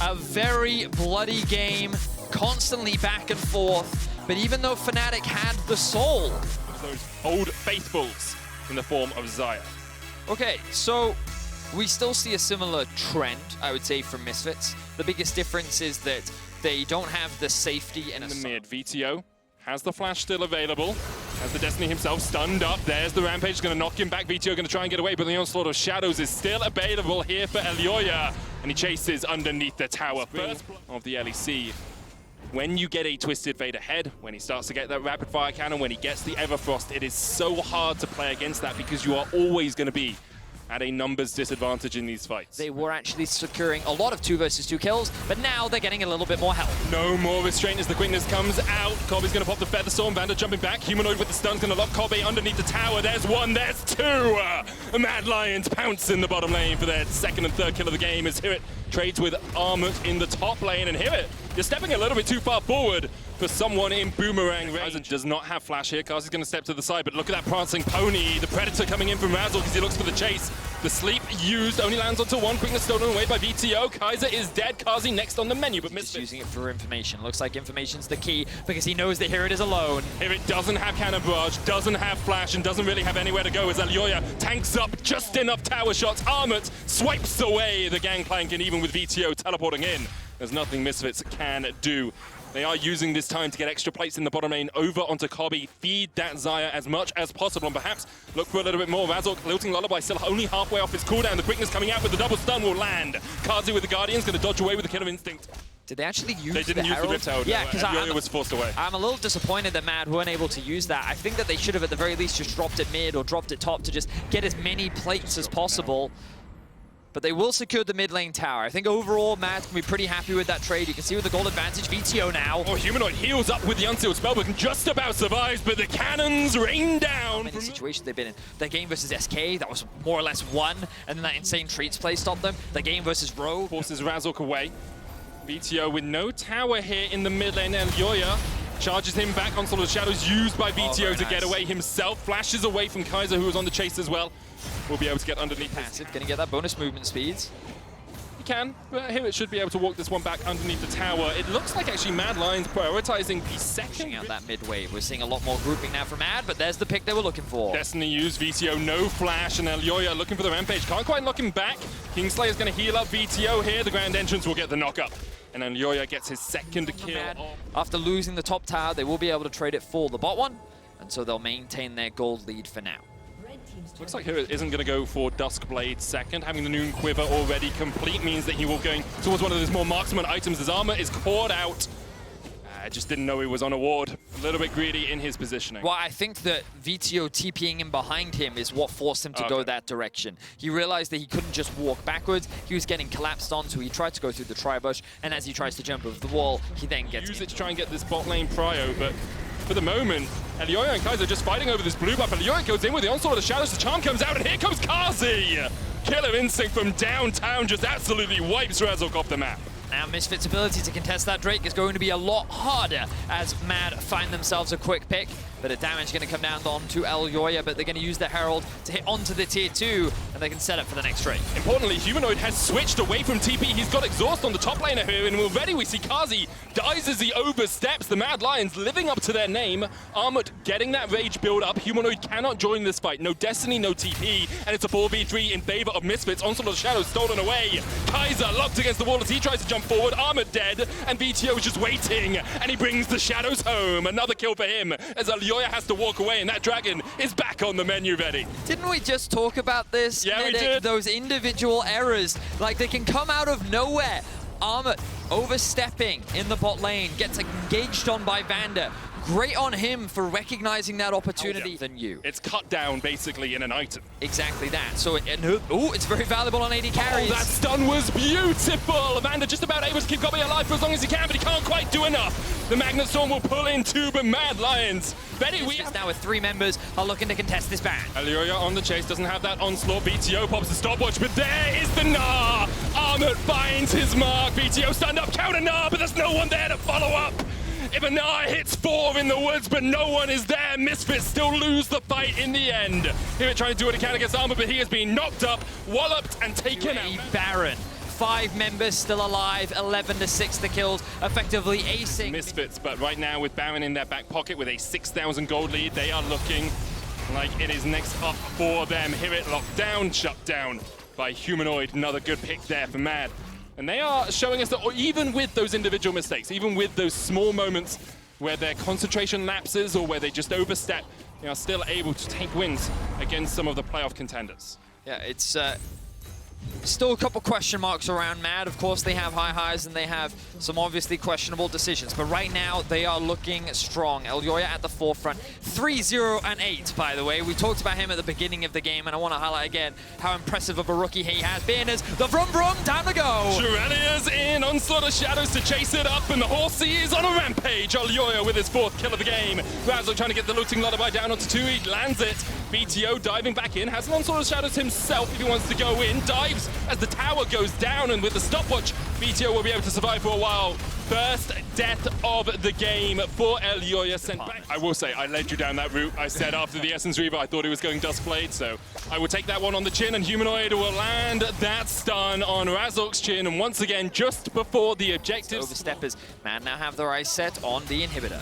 A very bloody game, constantly back and forth, but even though Fnatic had the soul. Those old faithfuls in the form of Xayah. Okay, so we still see a similar trend, I would say, from Misfits. The biggest difference is that they don't have the safety and in the mid. VTO has the flash still available, has the Destiny himself stunned up. There's the Rampage, going to knock him back. VTO going to try and get away, but the Onslaught of Shadows is still available here for Elyoya, and he chases underneath the tower. First of the LEC. When you get a Twisted Fate ahead, when he starts to get that rapid fire cannon, when he gets the Everfrost, it is so hard to play against that because you are always going to be at a numbers disadvantage in these fights. They were actually securing a lot of 2 versus 2 kills, but now they're getting a little bit more help. No more restraint as the quickness comes out. Kobe's going to pop the Feather Storm. Vander jumping back. Humanoid with the stun's going to lock Kobe underneath the tower. There's 1, there's 2. Mad Lions pounce in the bottom lane for their 2nd and 3rd kill of the game as Hirit trades with Armut in the top lane. And Hirit, you're stepping a little bit too far forward for someone in boomerang range. Does not have flash here. Kazi's going to step to the side, but look at that prancing pony. The Predator coming in from Razzle because he looks for the chase. The sleep used only lands onto 1. Quickness stolen away by VTO. Kaiser is dead. Kazi next on the menu, but Misfits using it for information. Looks like information's the key because he knows that Hirit is alone. Hirit doesn't have cannon barrage, doesn't have flash, and doesn't really have anywhere to go as Elyoya tanks up just enough tower shots. Armut swipes away the gangplank, and even with VTO teleporting in, there's nothing Misfits can do. They are using this time to get extra plates in the bottom lane over onto Kobe, feed that Xayah as much as possible, and perhaps look for a little bit more. Razzle, Lilting Lullaby still only halfway off his cooldown. The quickness coming out with the double stun will land. Kazi with the Guardian's going to dodge away with the Killer Instinct. Did they actually use They didn't use the Rift Herald. Yeah, because Elyoya was forced away. I'm a little disappointed that Mad weren't able to use that. I think that they should have at the very least just dropped it mid or dropped it top to just get as many plates as possible. But they will secure the mid lane tower. I think overall, Matt can be pretty happy with that trade. You can see with the gold advantage, VTO now. Oh, Humanoid heals up with the unsealed spellbook and just about survives, but the cannons rain down. Many situations they've been in. Their game versus SK, that was more or less won, and then that insane treats play stopped them. Their game versus Rogue forces Razork away. VTO with no tower here in the mid lane. Elyoya charges him back. Onslaught of Shadows used by VTO to get away himself. Flashes away from Kaiser, who was on the chase as well. Will be able to get underneath. Passive, gonna get that bonus movement speeds. He can, but here it should be able to walk this one back underneath the tower. It looks like actually Mad Lions prioritizing the second. Pushing out that mid wave. We're seeing a lot more grouping now from Mad, but there's the pick they were looking for. Destiny used, VTO no flash, and Elyoya looking for the rampage. Can't quite knock him back. Kingslayer's gonna heal up VTO here. The Grand Entrance will get the knock up. And Elyoya gets his 2nd kill. After losing the top tower, they will be able to trade it for the bot one, and so they'll maintain their gold lead for now. Looks like Hirit isn't going to go for Duskblade 2nd. Having the Noon Quiver already complete means that he will go towards one of those more marksman items. His armor is caught out. I just didn't know he was on a ward. A little bit greedy in his positioning. Well, I think that VTO TPing in behind him is what forced him to go that direction. He realized that he couldn't just walk backwards. He was getting collapsed on, so he tried to go through the tri-bush, and as he tries to jump over the wall, he then gets use it to try and get this bot lane prio, but for the moment, Elyoya and Kaiser just fighting over this blue buff. Elyoya goes in with the Onslaught of the Shadows. The charm comes out, and here comes Kazi! Killer Instinct from downtown just absolutely wipes Razork off the map. Now Misfits' ability to contest that Drake is going to be a lot harder as Mad find themselves a quick pick. Bit of damage going to come down onto Elyoya, but they're going to use the Herald to hit onto the tier 2, and they can set up for the next Drake. Importantly, Humanoid has switched away from TP. He's got Exhaust on the top laner here, and already we see Kazi dies as he oversteps. The Mad Lions living up to their name. Armut getting that rage build up. Humanoid cannot join this fight. No Destiny, no TP, and it's a 4v3 in favor of Misfits. Onslaught of the Shadows stolen away. Kaiser locked against the wall as he tries to jump forward. Armut dead, and VTO is just waiting, and he brings the Shadows home. Another kill for him as Elyoya has to walk away, and that dragon is back on the menu ready. Didn't we just talk about this? Yeah, Medic? we did. Those individual errors, like they can come out of nowhere. Armut overstepping in the bot lane, gets engaged on by Vander. Great on him for recognizing that opportunity than you. It's cut down basically in an item. Exactly that. So, it's very valuable on AD carries. Oh, that stun was beautiful. Amanda just about able to keep Kobe alive for as long as he can, but he can't quite do enough. The Magnet Storm will pull in 2, but Mad Lions. Betty, we now with 3 members are looking to contest this ban. Elyoya on the chase, doesn't have that onslaught. VTO pops the stopwatch, but there is the Gnar. Armut finds his mark. VTO stunned up, counter Gnar, but there's no one there to follow up. If a Gnar hits 4 in the woods, but no one is there, Misfits still lose the fight in the end. Here trying to do what he can against Armut, but he has been knocked up, walloped, and taken out. Baron. 5 members still alive, 11 to 6 the kills, effectively acing. Misfits, but right now with Baron in their back pocket with a 6,000 gold lead, they are looking like it is next up for them. Hirit locked down, shut down by Humanoid. Another good pick there for Mad. And they are showing us that even with those individual mistakes, even with those small moments where their concentration lapses or where they just overstep, they are still able to take wins against some of the playoff contenders. Yeah, it's Still a couple question marks around Mad. Of course, they have high highs and they have some obviously questionable decisions. But right now, they are looking strong. Elyoya at the forefront. 3-0 and 8, by the way. We talked about him at the beginning of the game, and I want to highlight again how impressive of a rookie he has been as the Vroom Vroom down to go. Shurelia's in, Onslaught of Shadows to chase it up, and the Horsey is on a rampage. Elyoya with his 4th kill of the game. Razzle trying to get the looting lullaby down onto 2. He lands it. BTO diving back in, has an Onslaught of Shadows himself if he wants to go in. Dives as the tower goes down, and with the stopwatch, BTO will be able to survive for a while. First death of the game for Elyoya sent back. I will say, I led you down that route. I said after the Essence Reaver, I thought he was going Duskblade, so I will take that one on the chin, and Humanoid will land that stun on Razork's chin, and once again, just before the objectives. Oversteppers, Mad now have their eyes set on the inhibitor.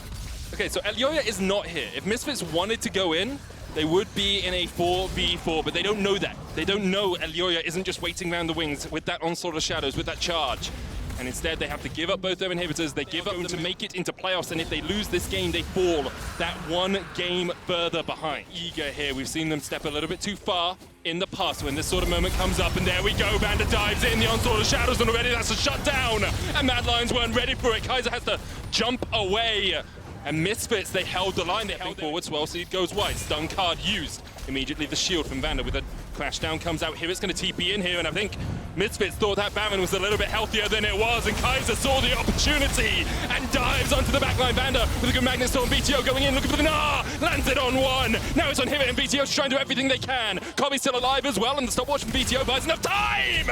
Okay, so Elyoya is not here. If Misfits wanted to go in, they would be in a 4v4, but they don't know that. They don't know Elyoya isn't just waiting around the wings with that Onslaught of Shadows, with that charge. And instead, they have to give up both their inhibitors. They give up to make it into playoffs, and if they lose this game, they fall that one game further behind. Eager here. We've seen them step a little bit too far in the past when this sort of moment comes up, and there we go. Banda dives in, the Onslaught of Shadows, and already that's a shutdown. And Mad Lions weren't ready for it. Kaiser has to jump away. And Misfits, they held the line, they held forward, Swellseed goes wide, stun card used. Immediately the shield from Vander with a crash down comes out here. It's going to TP in here, and I think Misfits thought that Baron was a little bit healthier than it was, and Kaiser saw the opportunity and dives onto the backline. Vander with a good Magnet Storm, BTO going in, looking for the Gnar, lands it on 1. Now it's on him, and BTO's trying to do everything they can. Kobe's still alive as well, and the stopwatch from BTO buys enough time!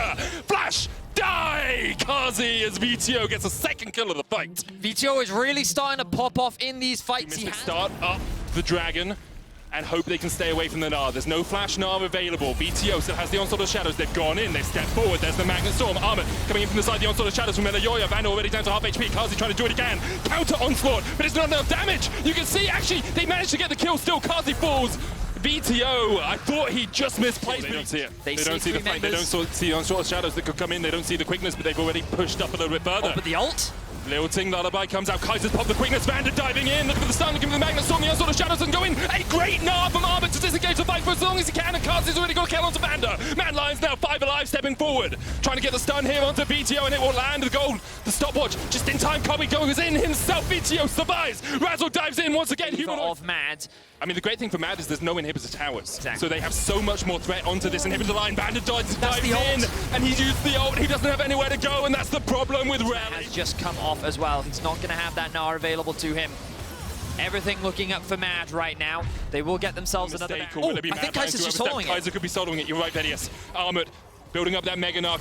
Flash! Die! Kazi as VTO gets a 2nd kill of the fight. VTO is really starting to pop off in these fights. He start up the Dragon and hope they can stay away from the Gnar. There's no Flash Gnar available. BTO still has the Onslaught of Shadows. They've gone in, they've stepped forward. There's the Magnet Storm. Armor coming in from the side, the Onslaught of Shadows from Elyoya. Vander already down to half HP. Kazi trying to do what he can. Counter Onslaught, but it's not enough damage. You can see, actually, they managed to get the kill still. Kazi falls. BTO, I thought he just misplaced, but they don't see it. They don't see the flank. They don't see the Onslaught of Shadows that could come in. They don't see the quickness, but they've already pushed up a little bit further. Oh, but the ult? Lilting Lullaby comes out. Kaiser's popped the quickness. Vander diving in. Looking for the stun. Looking for the Magnet Storm. The Onslaught of Shadows and going. A great Gnar from Armor to disengage the fight for as long as he can. And Kazi's already got a kill onto Vander. Mad Lions now 5 alive, stepping forward. Trying to get the stun here onto BTO, and it will land. The gold. The stopwatch. Just in time. Kobe goes in himself. BTO survives. Razzle dives in once again. Of Mad. I mean, the great thing for Mad is there's no inhibitor towers. Exactly. So they have so much more threat onto this inhibitor line. Vander dives in, and he used the ult. He doesn't have anywhere to go, and that's the problem with Rally. Has just come off as well. He's not going to have that Gnar available to him. Everything looking up for Mad right now. They will get themselves another... Oh, I think Kaiser's just soloing it. Kaiser could be soloing it. You're right, Vedius. Armored. Building up that Mega Gnar.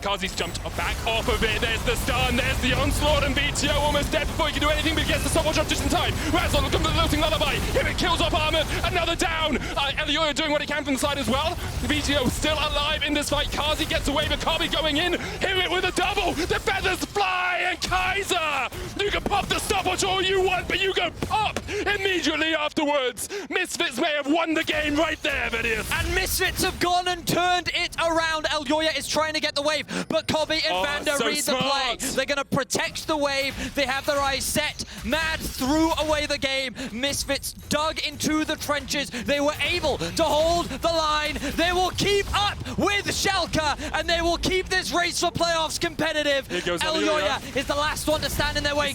Kazi's jumped back off of it. There's the stun. There's the Onslaught, and BTO almost dead before he can do anything, but he gets the stopwatch off just in time. Razzle looking for the Lilting Lullaby. Here it kills off Armored. Another down. Elyoya doing what he can from the side as well. BTO still alive in this fight. Kazi gets away, but Kobe going in. Hit it with a double. The feathers fly, and Kaiser. You can pop the stopwatch all you want, but you go pop immediately afterwards. Misfits may have won the game right there, Vedius. And Misfits have gone and turned it around. Elyoya is trying to get the wave, but Kobe and Vander read the play. They're going to protect the wave. They have their eyes set. Mad threw away the game. Misfits dug into the trenches. They were able to hold the line. They will keep up with Schalke, and they will keep this race for playoffs competitive. Here goes Elyoya is the last one to stand in their way.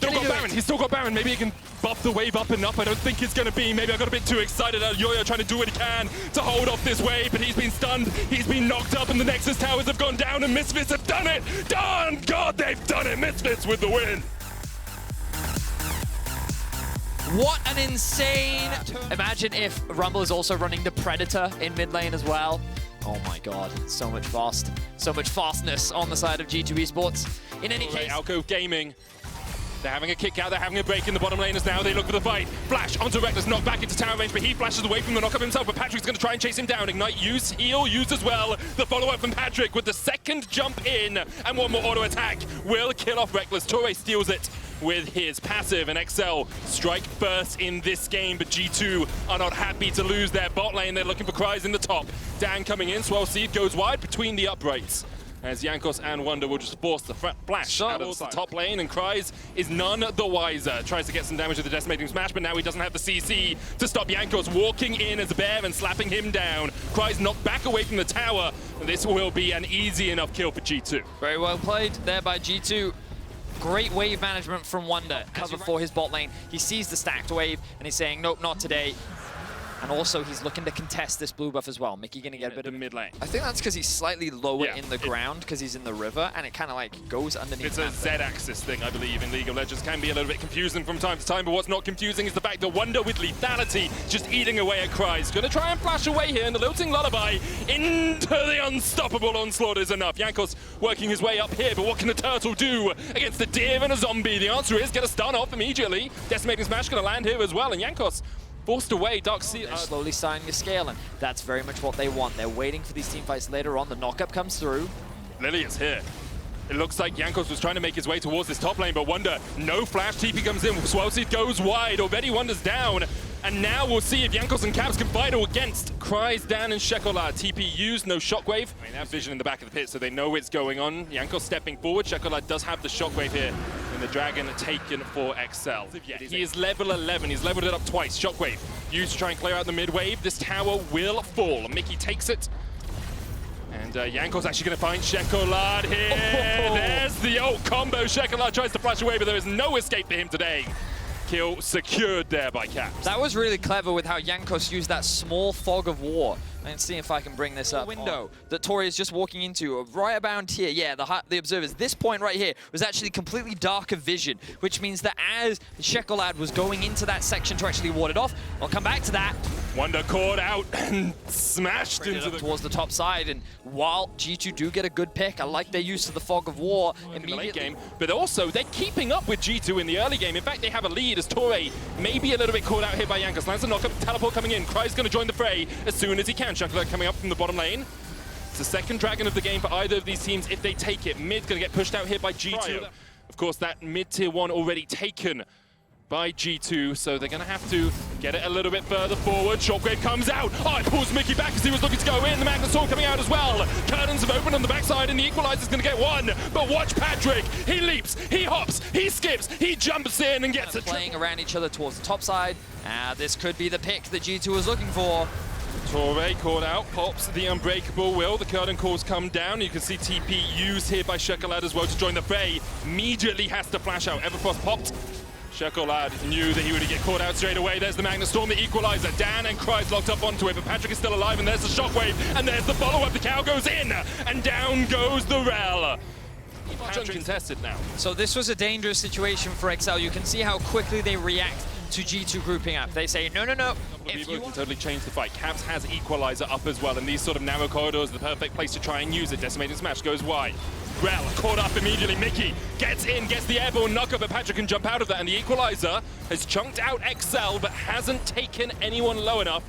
He's still got Baron. Maybe he can buff the wave up enough. I don't think it's going to be. Maybe I got a bit too excited. Elyoya trying to do what he can to hold off this wave, but he's been stunned. He's been knocked up, and the Nexus towers have gone down, and Misfits have done it. Darn God, they've done it. Misfits with the win. What an insane... Imagine if Rumble is also running the Predator in mid lane as well. Oh my God, so much fastness on the side of G2 Esports. In any case... Alcove Gaming. They're having a kick out, they're having a break in the bottom laners now. They look for the fight. Flash onto Reckless, knocked back into tower range, but he flashes away from the knock-up himself, but Patrick's going to try and chase him down. Ignite use, heal used as well. The follow-up from Patrick with the 2nd jump in, and one more auto attack will kill off Reckless. Torre steals it with his passive, and XL strike first in this game, but G2 are not happy to lose their bot lane. They're looking for Cries in the top. Dan coming in, Swellseed goes wide between the uprights. as Jankos and Wonder will just force the flash out of the top lane, and Kryze is none the wiser. Tries to get some damage with the Decimating Smash, but now he doesn't have the CC to stop Jankos walking in as a bear and slapping him down. Kryze knocked back away from the tower. This will be an easy enough kill for G2. Very well played there by G2. Great wave management from Wonder. Cover for his bot lane. He sees the stacked wave and he's saying, nope, not today. And also, he's looking to contest this blue buff as well. Mickey gonna get a bit of mid lane. I think that's because he's slightly lower in the ground because he's in the river, and it kind of like goes underneath. It's a Z-axis thing, I believe, in League of Legends. Can be a little bit confusing from time to time, but what's not confusing is the fact that Wonder with lethality just eating away at Kryze. Gonna try and flash away here, and the Lilting Lullaby into the unstoppable onslaught is enough. Jankos working his way up here, but what can the turtle do against a deer and a zombie? The answer is get a stun off immediately. Decimating Smash gonna land here as well, and Jankos forced away. Dark Sea slowly starting to scale, and that's very much what they want. They're waiting for these team fights later on. The knockup comes through. Lily is here. It looks like Jankos was trying to make his way towards this top lane, but Wonder, no flash. TP comes in. Swellseed goes wide. Already Wonder's down. And now we'll see if Jankos and Caps can fight against Kryze, Dan, and Shekolad. TP used, no shockwave. I mean, they have vision in the back of the pit, so they know it's going on. Jankos stepping forward. Shekolad does have the shockwave here. And the Dragon taken for XL. He is level 11. He's leveled it up twice. Shockwave used to try and clear out the mid wave. This tower will fall. Mickey takes it. And Jankos actually going to find Shekolad here. Oh. There's the old combo. Shekolad tries to flash away, but there is no escape for him today. Kill secured there by Caps. That was really clever with how Jankos used that small fog of war. Let's see if I can bring this up. Window that Tori is just walking into, right about here. Yeah, the observers. This point right here was actually completely dark of vision, which means that as Shekolad was going into that section to actually ward it off, I'll come back to that. Wonder caught out and smashed into towards the top side, and while G2 do get a good pick, I like their use of the fog of war in the late game, but also they're keeping up with G2 in the early game. In fact, they have a lead as Torre may be a little bit caught out here by Jankos. Lands a knockup, teleport coming in. Kryze going to join the fray as soon as he can. Shankar coming up from the bottom lane. It's the second Dragon of the game for either of these teams if they take it. Mid's going to get pushed out here by G2. Of course, that mid tier 1 already taken by G2, so they're going to have to get it a little bit further forward. Shockwave comes out. Oh, it pulls Mickey back as he was looking to go in. The Magnus Sword coming out as well. Curtains have opened on the backside, and the Equalizer's going to get one. But watch Patrick. He leaps, he hops, he skips, he jumps in and gets it. Playing around each other towards the top side. This could be the pick that G2 was looking for. Torre caught out, pops the Unbreakable Will. The curtain calls come down. You can see TP used here by Shekolad as well to join the fray. Immediately has to flash out. Everfrost popped. Shekolad knew that he would get caught out straight away. There's the Magnus Storm, the Equalizer. Dan and Kryze locked up onto it, but Patrick is still alive, and there's the Shockwave, and there's the follow-up. The cow goes in, and down goes the Rel. Uncontested now. So this was a dangerous situation for XL. You can see how quickly they react to G2 grouping up. They say, no, no, no. If you can totally change the fight. Caps has Equalizer up as well, and these sort of narrow corridors are the perfect place to try and use it. Decimating Smash goes wide. Rel caught up immediately. Mickey gets in, gets the airborne knockup, but Patrick can jump out of that, and the Equalizer has chunked out XL, but hasn't taken anyone low enough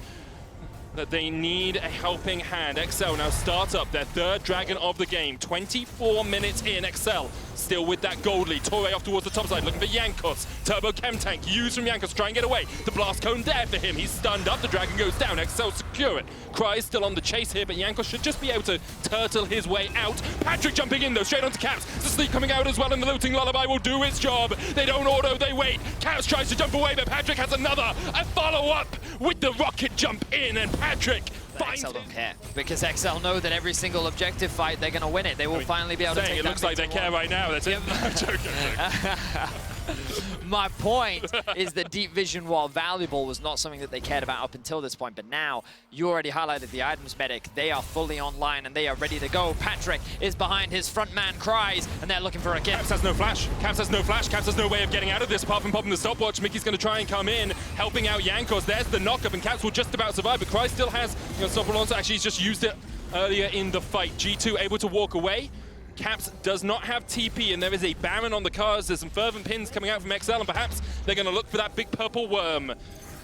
that they need a helping hand. XL now starts up their third Dragon of the game. 24 minutes in. XL still with that gold lead. Torre off towards the top side, looking for Jankos. Turbo Chem Tank used from Jankos, try and get away. The blast cone there for him. He's stunned up. The Dragon goes down. XL secure it. Kryze still on the chase here, but Jankos should just be able to turtle his way out. Patrick jumping in though, straight onto Caps. The sleep coming out as well, and the Looting Lullaby will do its job. They don't auto, they wait. Caps tries to jump away, but Patrick has a follow-up with the rocket jump in, and Patrick finds XL don't care, because XL know that every single objective fight, they're going to win it. They will finally be able to take it. Looks like they care right now. That's it. I'm joking. My point is that deep vision, while valuable, was not something that they cared about up until this point. But now, you already highlighted the items, Medic. They are fully online and they are ready to go. Patrick is behind his front man, Kryze, and they're looking for a kill. Caps has no flash. Caps has no flash. Caps has no way of getting out of this apart from popping the stopwatch. Mickey's going to try and come in, helping out Jankos. There's the knockup, and Caps will just about survive. But Kryze still has unstoppable on. Actually, he's just used it earlier in the fight. G2 able to walk away. Caps does not have TP, and there is a Baron on the cars. There's some fervent pins coming out from XL, and perhaps they're going to look for that big purple worm.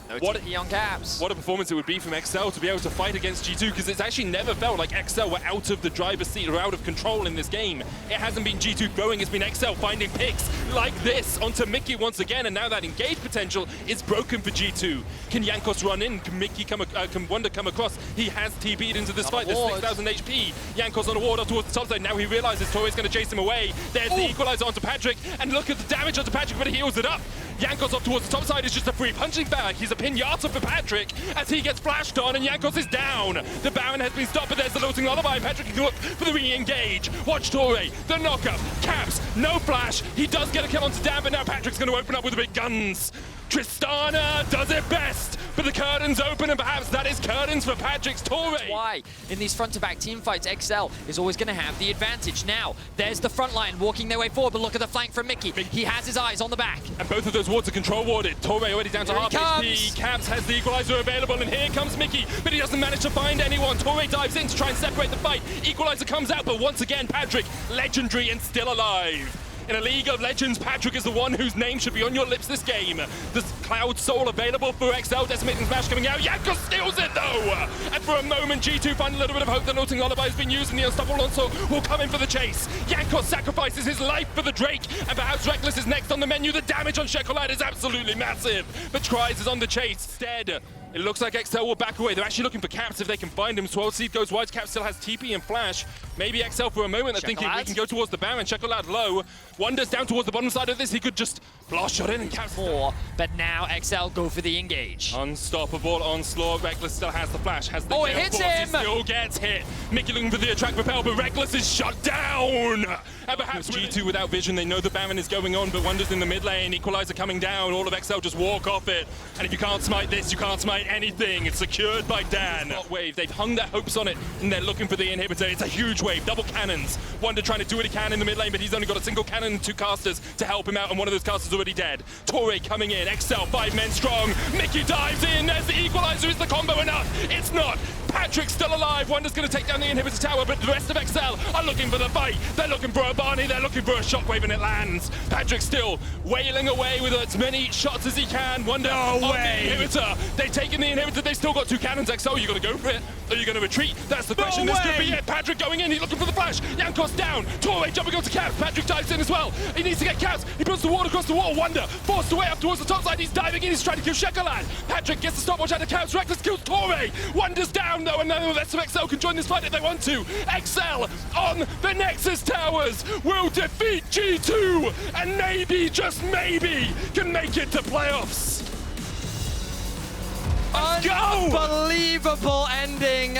No TP on Caps. What a performance it would be from XL to be able to fight against G2, because it's actually never felt like XL were out of the driver's seat or out of control in this game. It hasn't been G2 growing, it's been XL finding picks like this onto Mickey once again, and now that engage potential is broken for G2. Can Jankos run in? Can Mickey can Wonder come across? He has TP'd into this fight. There's 6,000 HP. Jankos on a ward up towards the top side. Now he realizes Torre's going to chase him away. There's the equalizer onto Patrick, and look at the damage onto Patrick, but he heals it up. Jankos off towards the top side is just a free punching bag. He's a pinata for Patrick as he gets flashed on, and Jankos is down. The Baron has been stopped, but there's the looting lullaby. Patrick can look for the re-engage. Watch Torre, the knockup, Caps, no flash. He does get a kill onto Dan, but now Patrick's going to open up with the big guns. Tristana does it best, but the curtains open, and perhaps that is curtains for Patrick's Torre. Why? In these front-to-back team fights, XL is always going to have the advantage. Now, there's the front line walking their way forward, but look at the flank from Mickey. He has his eyes on the back. And both of those wards are control warded. Torre already down to half HP. Caps has the equalizer available, and here comes Mickey, but he doesn't manage to find anyone. Torre dives in to try and separate the fight. Equalizer comes out, but once again, Patrick, legendary and still alive. In a League of Legends, Patrick is the one whose name should be on your lips this game. There's Cloud Soul available for XL, Decimating Smash coming out. Jankos steals it though! And for a moment, G2 find a little bit of hope. The Looting Lullaby has been used, and the Unstoppable Onslaught will come in for the chase. Jankos sacrifices his life for the Drake, and perhaps Reckless is next on the menu. The damage on Shekolad is absolutely massive, but Tries is on the chase. Instead, it looks like XL will back away. They're actually looking for Caps if they can find him. Swirl Seed goes wide. Caps still has TP and Flash. Maybe XL for a moment are thinking we can go towards the Baron. Shekolad low. Wonders down towards the bottom side of this. He could just blast shot in and Caps more. But now XL go for the engage. Unstoppable Onslaught. Reckless still has the Flash. Has the it hits him! He still gets hit. Mickey looking for the attract repel, but Reckless is shut down. And perhaps G2 without vision. They know the Baron is going on, but Wonders in the mid lane. Equalizer coming down. All of XL just walk off it. And if you can't smite this, you can't smite anything. It's secured by Dan. Wave. They've hung their hopes on it, and they're looking for the inhibitor. It's a huge wave. Double cannons. Wonder trying to do what he can in the mid lane, but he's only got a single cannon and 2 casters to help him out, and one of those casters already dead. Torre coming in. XL 5 men strong. Mickey dives in. There's the equalizer. Is the combo enough? It's not. Patrick's still alive. Wonder's going to take down the inhibitor tower, but the rest of XL are looking for the fight. They're looking for a Barney. They're looking for a shockwave, and it lands. Patrick still wailing away with as many shots as he can. Wonder on the inhibitor. They've taken the inhibitor. They've still got 2 cannons. XL, you got to go for it. Are you going to retreat? That's the question. This could be it. Patrick going in. He's looking for the flash. Jankos down. Torre jumping onto Caps. Patrick dives in as well. He needs to get Caps. He puts the ward across the wall. Wonder forced away up towards the top side. He's diving in. He's trying to kill Shekolad. Patrick gets the stopwatch out of Caps. Reckless kills Torre. Wonder's down though, and then the rest of XL can join this fight if they want to. XL on the Nexus Towers will defeat G2 and maybe, just maybe, can make it to playoffs. Unbelievable ending